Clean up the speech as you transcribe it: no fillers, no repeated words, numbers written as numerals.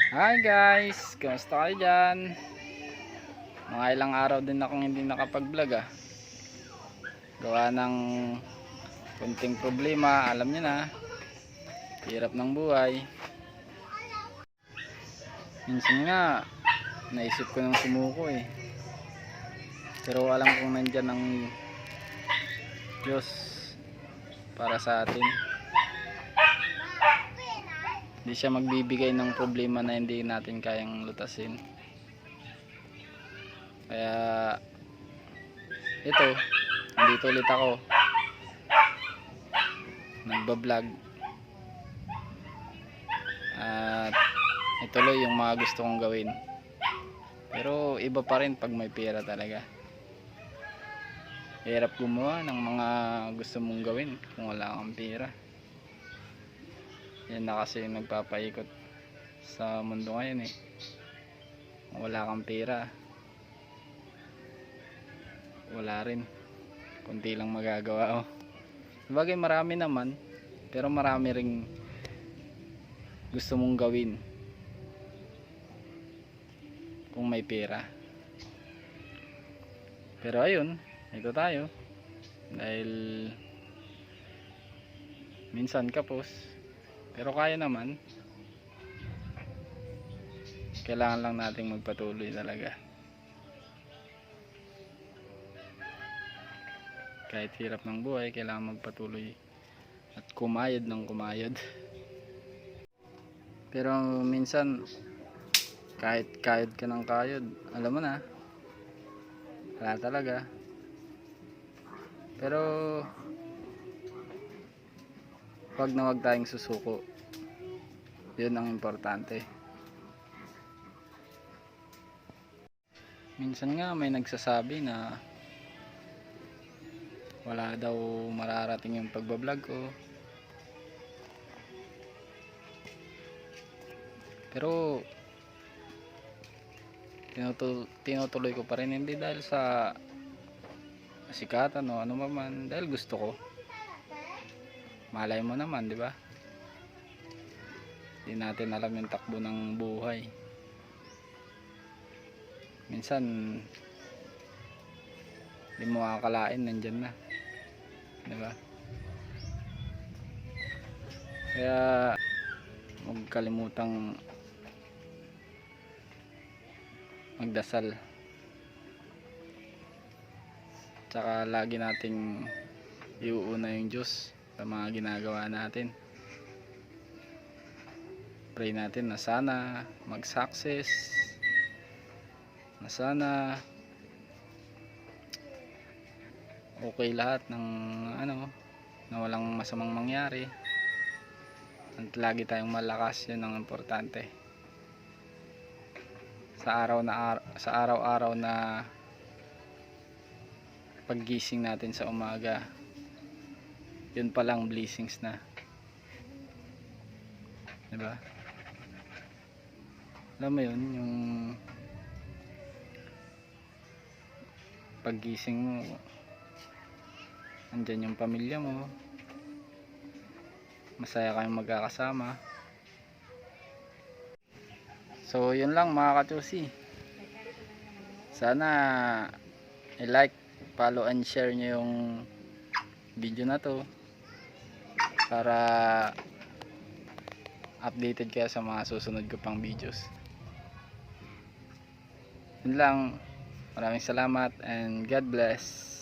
Hi guys, kamusta kayo dyan? Mga ilang araw din akong hindi nakapag-vlog gawa ng kunting problema, alam nyo na, hirap ng buhay. Minsan nga naisip ko ng sumuko pero alam kong nandyan ang Diyos para sa atin. Hindi siya magbibigay ng problema na hindi natin kayang lutasin. Kaya ito, nandito ulit ako nagbablog at ituloy yung mga gusto kong gawin. Pero iba pa rin pag may pera talaga. Hirap gumawa ng mga gusto mong gawin kung wala kang pera. Yan na kasi nagpapaikot sa mundo ngayon kung wala kang pera, wala rin, kunti lang magagawa. Sabagay marami naman, pero marami ring gusto mong gawin kung may pera. Pero ayun, ito tayo dahil minsan kapos, pero kaya naman. Kailangan lang nating magpatuloy talaga. Kahit hirap ng buhay, kailangan magpatuloy at kumayod ng kumayod. Pero minsan kahit kayod ka ng kayod, alam mo na, wala talaga. Pero wag na wag tayong susuko. Yun ang importante. Minsan nga may nagsasabi na wala daw mararating yung pagbablog ko. Pero tinutuloy ko pa rin, hindi dahil sa sikatan o ano man, dahil gusto ko. Malay mo naman, di ba? Hindi natin alam yung takbo ng buhay. Minsan hindi mo akalain nandyan na, di ba? Kaya huwag kalimutang magdasal, tsaka lagi nating iuuna yung Diyos sa mga ginagawa natin. Pray natin na sana mag-success, na sana okay lahat ng na walang masamang mangyari at lagi tayong malakas. Yun ang importante sa araw-araw na paggising natin sa umaga. Yun palang blessings na, diba? Alam mo yun, yung paggising mo, andyan yung pamilya mo, masaya kayong magkakasama. So yun lang mga kachusi, sana i-like, follow and share nyo yung video na to para updated kayo sa mga susunod ko pang videos. Yun lang, maraming salamat and God bless.